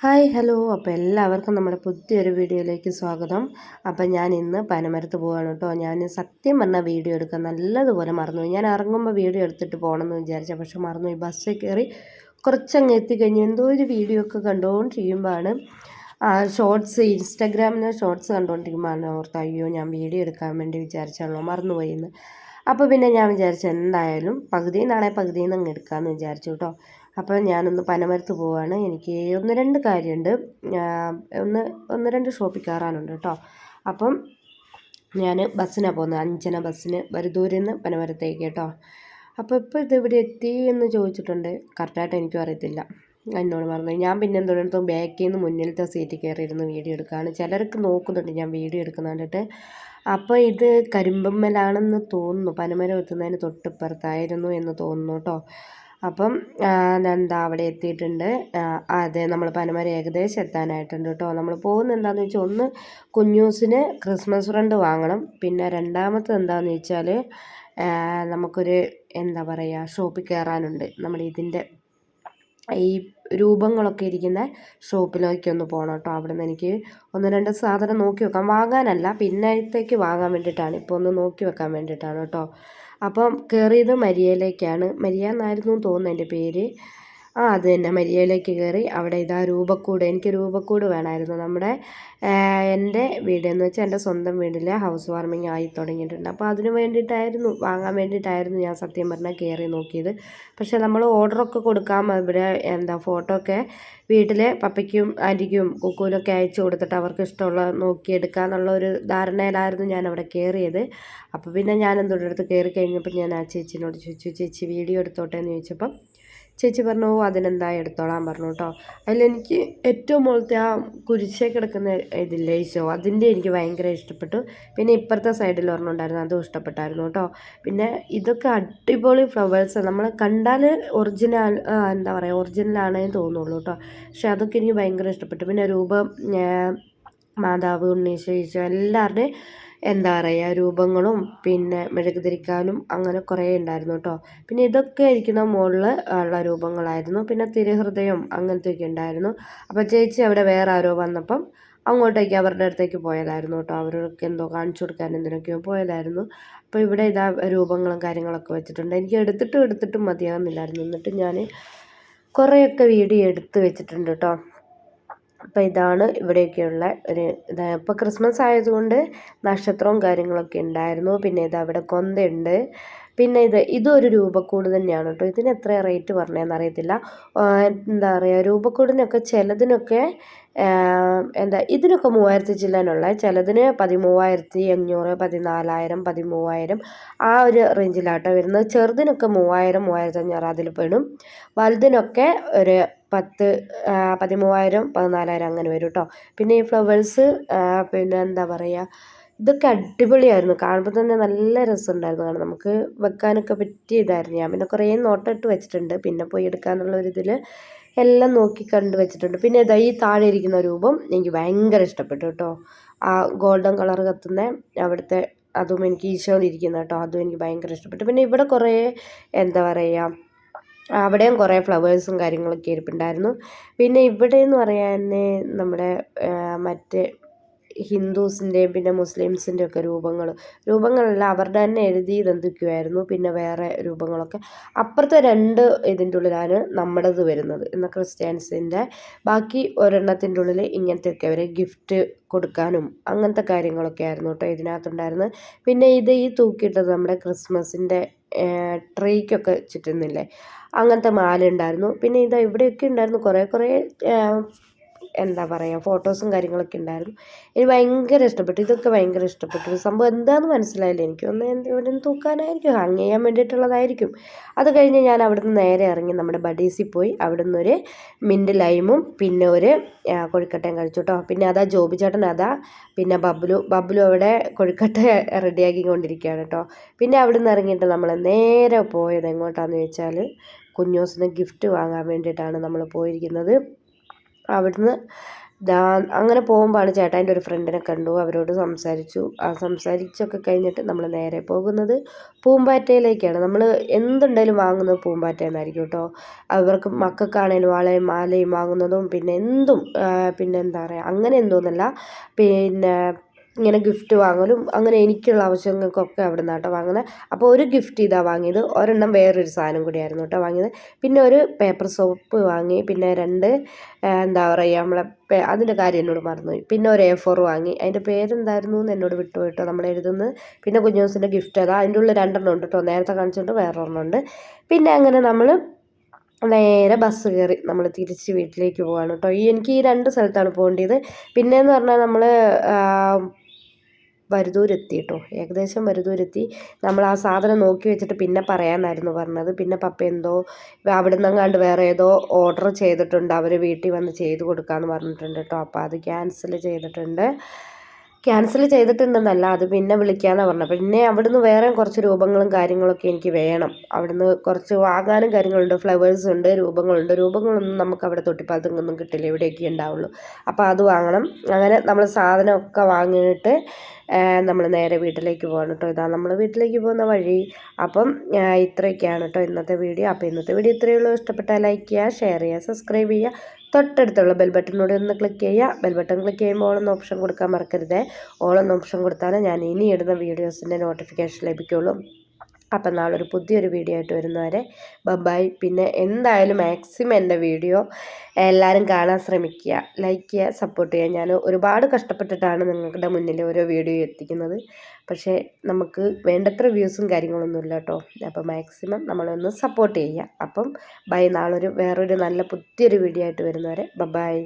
Hi hello അപ്പോൾ എല്ലാവർക്കും നമ്മുടെ പുതിയൊരു വീഡിയോയിലേക്ക് സ്വാഗതം. അപ്പോൾ ഞാൻ ഇന്ന് പനമരത്ത് പോവാണ് കേട്ടോ. ഞാൻ സത്യം പറഞ്ഞാൽ വീഡിയോ എടുക്കാൻ നല്ലതുപോലെ മറന്നുപോയി. ഞാൻ ഇറങ്ങുമ്പോൾ വീഡിയോ എടുത്തിട്ട് പോകണമെന്ന് വിചാരിച്ച, പക്ഷെ മറന്നുപോയി. ബസ്സിൽ കയറി കുറച്ചങ്ങ് എത്തിക്കഴിഞ്ഞ് എന്തോ ഒരു വീഡിയോ ഒക്കെ കണ്ടുകൊണ്ടിരിക്കുമ്പോഴാണ് ഷോർട്സ്, ഇൻസ്റ്റാഗ്രാമിലെ ഷോർട്സ് കണ്ടുകൊണ്ടിരിക്കുമ്പോഴാണ് ഓർത്ത്, അയ്യോ ഞാൻ വീഡിയോ എടുക്കാൻ വേണ്ടി വിചാരിച്ചാണല്ലോ മറന്നുപോയി എന്ന്. അപ്പോൾ പിന്നെ ഞാൻ വിചാരിച്ചു എന്തായാലും പകുതിയിൽ നിന്നാണെ പകുതിയിൽ നിന്ന് അങ്ങ് എടുക്കാമെന്ന് വിചാരിച്ചു കേട്ടോ. അപ്പോൾ ഞാനൊന്ന് പനമരത്ത് പോവാണ്. എനിക്ക് ഒന്ന് രണ്ട് കാര്യമുണ്ട്, ഒന്ന് രണ്ട് ഷോപ്പിൽ കയറാനുണ്ട് കേട്ടോ. അപ്പം ഞാൻ ബസ്സിനാണ് പോകുന്നത്, 5 ബസ്സിന് വരദൂരിൽ നിന്ന് പനമരത്തേക്ക് കേട്ടോ. അപ്പോൾ ഇപ്പോൾ ഇതെവിടെ എത്തി എന്ന് ചോദിച്ചിട്ടുണ്ട്. കറക്റ്റായിട്ട് എനിക്കും അറിയത്തില്ല, എന്നോട് പറഞ്ഞു. ഞാൻ പിന്നെ എന്തുകൊണ്ടും ബാക്കിൽ നിന്ന് മുന്നിലത്തെ സീറ്റിൽ കയറിയിരുന്ന് വീഡിയോ എടുക്കുകയാണ്. ചിലർക്ക് നോക്കുന്നുണ്ട് ഞാൻ വീഡിയോ എടുക്കുന്ന കണ്ടിട്ട്. അപ്പോൾ ഇത് കരിമ്പമ്മലാണെന്ന് തോന്നുന്നു, പനമരം എത്തുന്നതിന് തൊട്ടിപ്പുറത്തായിരുന്നു എന്ന് തോന്നുന്നു കേട്ടോ. അപ്പം എന്താ അവിടെ എത്തിയിട്ടുണ്ട്. അതെ, നമ്മൾ പനമരം ഏകദേശം എത്താനായിട്ടുണ്ട് കേട്ടോ. നമ്മൾ പോകുന്നത് എന്താണെന്ന് വെച്ചാൽ, ഒന്ന് കുഞ്ഞൂസിന് ക്രിസ്മസ് ഫ്രണ്ട് വാങ്ങണം. പിന്നെ രണ്ടാമത്തെ എന്താണെന്ന് വെച്ചാൽ നമുക്കൊരു എന്താ പറയുക ഷോപ്പിൽ കയറാനുണ്ട്. നമ്മുടെ ഇതിൻ്റെ ഈ രൂപങ്ങളൊക്കെ ഇരിക്കുന്ന ഷോപ്പിലേക്ക് ഒന്ന് പോകണം കേട്ടോ. അവിടെ നിന്ന് എനിക്ക് ഒന്ന് രണ്ട് സാധനം നോക്കി വെക്കാം, വാങ്ങാനല്ല പിന്നത്തേക്ക് വാങ്ങാൻ വേണ്ടിയിട്ടാണ്, ഇപ്പോൾ ഒന്ന് നോക്കി വെക്കാൻ വേണ്ടിയിട്ടാണ് കേട്ടോ. അപ്പം കയറിയത് മരിയയിലേക്കാണ്. മരിയ എന്നായിരുന്നു തോന്നുന്നു എൻ്റെ പേര്. അത് തന്നെ, മരിയയിലേക്ക് കയറി. അവിടെ ഇതാ രൂപക്കൂട്, എനിക്ക് രൂപക്കൂട് വേണമായിരുന്നു. നമ്മുടെ എൻ്റെ വീടെന്ന് വെച്ചാൽ എൻ്റെ സ്വന്തം വീട്ടിൽ ഹൗസ് വാർമിങ് ആയി തുടങ്ങിയിട്ടുണ്ട്. അപ്പോൾ അതിന് വേണ്ടിയിട്ടായിരുന്നു, വാങ്ങാൻ വേണ്ടിയിട്ടായിരുന്നു ഞാൻ സത്യം പറഞ്ഞാൽ കയറി നോക്കിയത്. പക്ഷേ നമ്മൾ ഓർഡറൊക്കെ കൊടുക്കാം, ഇവിടെ എന്താ ഫോട്ടോ ഒക്കെ വീട്ടിൽ പപ്പയ്ക്കും ആൻറ്റിക്കും കുക്കൂനൊക്കെ അയച്ചു കൊടുത്തിട്ട് അവർക്ക് ഇഷ്ടമുള്ള നോക്കിയെടുക്കാമെന്നുള്ള ഒരു ധാരണയിലായിരുന്നു ഞാൻ അവിടെ കയറിയത്. അപ്പോൾ പിന്നെ ഞാൻ എന്തോടടുത്ത് കയറി കഴിഞ്ഞപ്പോൾ ഞാൻ ആ ചേച്ചിനോട് ചോദിച്ചു, ചേച്ചി വീഡിയോ എടുത്തോട്ടെ എന്ന് ചോദിച്ചപ്പം ചേച്ചി പറഞ്ഞു, ഓ അതിനെന്താ എടുത്തോളാൻ പറഞ്ഞു കേട്ടോ. അതിലെനിക്ക് ഏറ്റവും മുകളിലത്തെ ആ കുരിശേ കിടക്കുന്ന ഇതില്ലേ ഈശോ, അതിൻ്റെ എനിക്ക് ഭയങ്കര ഇഷ്ടപ്പെട്ടു. പിന്നെ ഇപ്പുറത്തെ സൈഡിൽ ഒരെണ്ണം ഉണ്ടായിരുന്നു, അതും ഇഷ്ടപ്പെട്ടായിരുന്നു കേട്ടോ. പിന്നെ ഇതൊക്കെ അടിപൊളി ഫ്ലവേഴ്സ്, നമ്മൾ കണ്ടാൽ ഒറിജിനൽ എന്താ പറയുക ഒറിജിനലാണെന്ന് തോന്നുള്ളൂ കേട്ടോ. പക്ഷെ അതൊക്കെ എനിക്ക് ഭയങ്കര ഇഷ്ടപ്പെട്ടു. പിന്നെ രൂപം, മാതാവ്, ഉണ്ണീശോ, ഈശോ എല്ലാവരുടെയും എന്താ പറയുക രൂപങ്ങളും പിന്നെ മെഴുകുതിരിക്കാനും അങ്ങനെ കുറേ ഉണ്ടായിരുന്നു കേട്ടോ. പിന്നെ ഇതൊക്കെ ഇരിക്കുന്ന മുകളിൽ ഉള്ള രൂപങ്ങളായിരുന്നു. പിന്നെ തിരുഹൃദയം അങ്ങനത്തെയൊക്കെ ഉണ്ടായിരുന്നു. അപ്പോൾ ചേച്ചി അവിടെ വേറെ ആരോ വന്നപ്പം അങ്ങോട്ടേക്ക് അവരുടെ അടുത്തേക്ക് പോയതായിരുന്നു കേട്ടോ. അവർക്ക് എന്തോ കാണിച്ചു കൊടുക്കാൻ എന്തിനൊക്കെയോ പോയതായിരുന്നു. അപ്പോൾ ഇവിടെ ഇതാ രൂപങ്ങളും കാര്യങ്ങളൊക്കെ വെച്ചിട്ടുണ്ട്. എനിക്ക് എടുത്തിട്ടും മതിയാകുന്നില്ലായിരുന്നു. എന്നിട്ട് ഞാൻ കുറേയൊക്കെ വീഡിയോ എടുത്ത് വെച്ചിട്ടുണ്ട് കേട്ടോ. അപ്പോൾ ഇതാണ് ഇവിടെയൊക്കെയുള്ള ഒരു ഇപ്പോൾ ക്രിസ്മസ് ആയതുകൊണ്ട് നക്ഷത്രവും കാര്യങ്ങളൊക്കെ ഉണ്ടായിരുന്നു. പിന്നെ അവിടെ കൊന്തയുണ്ട്. പിന്നെ ഇതൊരു രൂപക്കൂട് തന്നെയാണ് കേട്ടോ. ഇതിന് എത്ര റേറ്റ് പറഞ്ഞതെന്ന് അറിയത്തില്ല. എന്താ പറയുക രൂപക്കൂടിനൊക്കെ ചിലതിനൊക്കെ ഇതിനൊക്കെ 3000 ചില്ലാനുള്ള, ചിലതിന് 13,500, 14,000, 13,000 ആ ഒരു റേഞ്ചിലാട്ടോ വരുന്നത്. ചെറുതിനൊക്കെ 3000, 3500 അതിൽ പെടും. വലുതിനൊക്കെ ഒരു 10, 13,000, 14,000 അങ്ങനെ വരും കേട്ടോ. പിന്നെ ഈ ഫ്ലവേഴ്സ് പിന്നെ എന്താ പറയുക ഇതൊക്കെ അടിപൊളിയായിരുന്നു. കാണുമ്പോൾ തന്നെ നല്ല രസമുണ്ടായിരുന്നു. കാരണം നമുക്ക് വെക്കാനൊക്കെ പറ്റിയ ഇതായിരുന്നു. ഞാൻ പിന്നെ കുറേ നോട്ടിട്ട് വെച്ചിട്ടുണ്ട്, പിന്നെ പോയി എടുക്കാനുള്ള ഒരു ഇതിൽ എല്ലാം നോക്കി കണ്ടു വെച്ചിട്ടുണ്ട്. പിന്നെ ഈ താഴെ ഇരിക്കുന്ന രൂപം എനിക്ക് ഭയങ്കര ഇഷ്ടപ്പെട്ടു കേട്ടോ. ആ ഗോൾഡൻ കളർ കത്തുന്ന അവിടുത്തെ അതും എനിക്ക് ഈശോ ഇരിക്കുന്ന കേട്ടോ, അതും എനിക്ക് ഭയങ്കര ഇഷ്ടപ്പെട്ടു. പിന്നെ ഇവിടെ കുറേ എന്താ പറയുക അവിടെയും കുറേ ഫ്ലവേഴ്സും കാര്യങ്ങളൊക്കെ ഇരിപ്പുണ്ടായിരുന്നു. പിന്നെ ഇവിടെ എന്ന് പറയാൻ നമ്മുടെ മറ്റേ ഹിന്ദൂസിൻ്റെയും പിന്നെ മുസ്ലിംസിൻ്റെയും ഒക്കെ രൂപങ്ങളല്ല, അവരുടെ തന്നെ എഴുതിയത് എന്തൊക്കെയായിരുന്നു. പിന്നെ വേറെ രൂപങ്ങളൊക്കെ അപ്പുറത്തെ 2 ഇതിൻ്റെ ഉള്ളിലാണ് നമ്മുടേത് വരുന്നത്. എന്നാൽ ക്രിസ്ത്യാനിസിൻ്റെ ബാക്കി ഒരെണ്ണത്തിൻ്റെ ഉള്ളിൽ ഇങ്ങനത്തെയൊക്കെ അവർ ഗിഫ്റ്റ് കൊടുക്കാനും അങ്ങനത്തെ കാര്യങ്ങളൊക്കെ ആയിരുന്നു കേട്ടോ ഇതിനകത്തുണ്ടായിരുന്നത്. പിന്നെ ഈ തൂക്കിയിട്ടത് നമ്മുടെ ക്രിസ്മസിൻ്റെ ട്രീക്കൊക്കെ ചുറ്റുന്നില്ലേ, അങ്ങനത്തെ മാല ഉണ്ടായിരുന്നു. പിന്നെ ഇവിടെയൊക്കെ ഉണ്ടായിരുന്നു കുറേ എന്താ പറയുക ഫോട്ടോസും കാര്യങ്ങളൊക്കെ ഉണ്ടായിരുന്നു. എനിക്ക് ഭയങ്കര ഇഷ്ടപ്പെട്ടു, ഇതൊക്കെ ഭയങ്കര ഇഷ്ടപ്പെട്ടു. സംഭവം എന്താണെന്ന് മനസ്സിലായില്ല. എനിക്കൊന്ന് ഇവിടെ നിന്ന് തൂക്കാനായിരിക്കും, ഹാങ് ചെയ്യാൻ വേണ്ടിയിട്ടുള്ളതായിരിക്കും. അത് കഴിഞ്ഞ് ഞാൻ അവിടെ നിന്ന് നേരെ ഇറങ്ങി നമ്മുടെ ബഡീസിൽ പോയി. അവിടെ നിന്നൊരു മിൻറ്റ് ലൈമും പിന്നെ ഒരു കൊഴുക്കട്ടയും കഴിച്ചു കേട്ടോ. പിന്നെ ജോബി ചേട്ടൻ പിന്നെ ബബ്ലു അവിടെ കൊഴുക്കട്ട റെഡിയാക്കി കൊണ്ടിരിക്കുകയാണ് കേട്ടോ. പിന്നെ അവിടെ നിന്ന് ഇറങ്ങിയിട്ട് നമ്മൾ നേരെ പോയത് എങ്ങോട്ടാണെന്ന് ചോദിച്ചാൽ കുഞ്ഞൂസിന് ഗിഫ്റ്റ് വാങ്ങാൻ വേണ്ടിയിട്ടാണ് നമ്മൾ പോയിരിക്കുന്നത്. അവിടുന്ന് അങ്ങനെ പോകുമ്പോഴാണ് ചേട്ടായിൻ്റെ ഒരു ഫ്രണ്ടിനെ കണ്ടു, അവരോട് സംസാരിച്ചു. സംസാരിച്ചൊക്കെ കഴിഞ്ഞിട്ട് നമ്മൾ നേരെ പോകുന്നത് പൂമ്പാറ്റയിലേക്കാണ്. നമ്മൾ എന്തുണ്ടെങ്കിലും വാങ്ങുന്നത് പൂമ്പാറ്റയിൽ നിന്നായിരിക്കും കേട്ടോ. അവർക്ക് മക്കൾക്കാണേലും വളയും മാലയും വാങ്ങുന്നതും പിന്നെ എന്തും പിന്നെ എന്താ പറയുക അങ്ങനെ എന്തോന്നല്ല, പിന്നെ ഇങ്ങനെ ഗിഫ്റ്റ് വാങ്ങലും അങ്ങനെ എനിക്കുള്ള ആവശ്യങ്ങൾക്കൊക്കെ അവിടെ നിന്നാണ് കേട്ടോ വാങ്ങുന്നത്. അപ്പോൾ ഒരു ഗിഫ്റ്റ് ഇതാ വാങ്ങിയത്, ഒരെണ്ണം വേറൊരു സാധനം കൂടിയായിരുന്നു കേട്ടോ വാങ്ങിയത്. പിന്നെ ഒരു പേപ്പർ സോപ്പ് വാങ്ങി, പിന്നെ 2 എന്താ പറയുക നമ്മളെ അതിൻ്റെ കാര്യം എന്നോട് മറന്നുപോയി. പിന്നെ ഒരു A4 വാങ്ങി, അതിൻ്റെ പേരെന്തായിരുന്നു എന്ന് എന്നോട് വിട്ടുപോയി കേട്ടോ നമ്മൾ എഴുതുന്നത്. പിന്നെ കുഞ്ഞൂസിൻ്റെ ഗിഫ്റ്റ് അതാ, അതിൻ്റെ ഉള്ളിൽ 2 ഉണ്ട് കേട്ടോ, നേരത്തെ കാണിച്ചുകൊണ്ട് വേറൊരെണ്ണം ഉണ്ട്. പിന്നെ അങ്ങനെ നമ്മൾ നേരെ ബസ് കയറി നമ്മൾ തിരിച്ച് വീട്ടിലേക്ക് പോവാണ് കേട്ടോ. എനിക്ക് ഈ 2 സ്ഥലത്താണ് പോകേണ്ടത്. പിന്നെയെന്ന് പറഞ്ഞാൽ നമ്മൾ വരുതൂരെത്തി കേട്ടോ, ഏകദേശം വരുതൂരെത്തി. നമ്മൾ ആ സാധനം നോക്കി വെച്ചിട്ട് പിന്നെ പറയാമെന്നായിരുന്നു പറഞ്ഞത്. പിന്നെ പപ്പ എന്തോ അവിടെ നിന്നെങ്ങാണ്ട് വേറെ ഏതോ ഓർഡർ ചെയ്തിട്ടുണ്ട്, അവർ വീട്ടിൽ വന്ന് ചെയ്ത് കൊടുക്കാമെന്ന് പറഞ്ഞിട്ടുണ്ട് കേട്ടോ. അപ്പോൾ അത് ക്യാൻസൽ ചെയ്തിട്ടുണ്ടെന്നല്ല, അത് പിന്നെ വിളിക്കാമെന്നാണ് പറഞ്ഞത്. പിന്നെ അവിടുന്ന് വേറെ കുറച്ച് രൂപങ്ങളും കാര്യങ്ങളൊക്കെ എനിക്ക് വേണം. അവിടുന്ന് കുറച്ച് വാങ്ങാനും കാര്യങ്ങളുണ്ട്, ഫ്ലവേഴ്സ് ഉണ്ട്, രൂപങ്ങളൊന്നും നമുക്ക് അവിടെ തൊട്ടിപ്പാലത്തൊന്നും കിട്ടില്ല, ഇവിടെയൊക്കെ ഉണ്ടാവുള്ളൂ. അപ്പോൾ അത് വാങ്ങണം. അങ്ങനെ നമ്മൾ സാധനമൊക്കെ വാങ്ങിയിട്ട് നമ്മൾ നേരെ വീട്ടിലേക്ക് പോകണം കേട്ടോ. ഇതാ നമ്മൾ വീട്ടിലേക്ക് പോകുന്ന വഴി. അപ്പം ഇത്രയൊക്കെയാണ് കേട്ടോ ഇന്നത്തെ വീഡിയോ. അപ്പോൾ ഇന്നത്തെ വീഡിയോ ഇത്രയേ ഉള്ളൂ. ഇഷ്ടപ്പെട്ടാൽ ലൈക്ക് ചെയ്യുക, ഷെയർ ചെയ്യുക, സബ്സ്ക്രൈബ് ചെയ്യുക. തൊട്ടടുത്തുള്ള ബെൽ ബട്ടനോട് ഒന്ന് ക്ലിക്ക് ചെയ്യുക. ബെൽ ബട്ടൺ ക്ലിക്ക് ചെയ്യുമ്പോൾ ഓളെന്ന ഓപ്ഷൻ കൊടുക്കാൻ മറക്കരുത്. ഓളെന്ന ഓപ്ഷൻ കൊടുത്താൽ ഞാൻ ഇനി ഇടുന്ന വീഡിയോസിൻ്റെ നോട്ടിഫിക്കേഷൻ ലഭിക്കുള്ളൂ. അപ്പം നാളെ ഒരു പുതിയൊരു വീഡിയോ ആയിട്ട് വരുന്നവരെ ബൈ. പിന്നെ എന്തായാലും മാക്സിമം എൻ്റെ വീഡിയോ എല്ലാവരും കാണാൻ ശ്രമിക്കുക, ലൈക്ക് ചെയ്യുക, സപ്പോർട്ട് ചെയ്യുക. ഞാൻ ഒരുപാട് കഷ്ടപ്പെട്ടിട്ടാണ് നിങ്ങളുടെ മുന്നിൽ ഓരോ വീഡിയോ എത്തിക്കുന്നത്. പക്ഷേ നമുക്ക് വേണ്ടത്ര വ്യൂസും കാര്യങ്ങളൊന്നും ഇല്ല കേട്ടോ. അപ്പോൾ മാക്സിമം നമ്മളൊന്ന് സപ്പോർട്ട് ചെയ്യുക. അപ്പം ബൈ. വേറൊരു നല്ല പുതിയൊരു വീഡിയോ ആയിട്ട് വരുന്നവരെ ബൈ.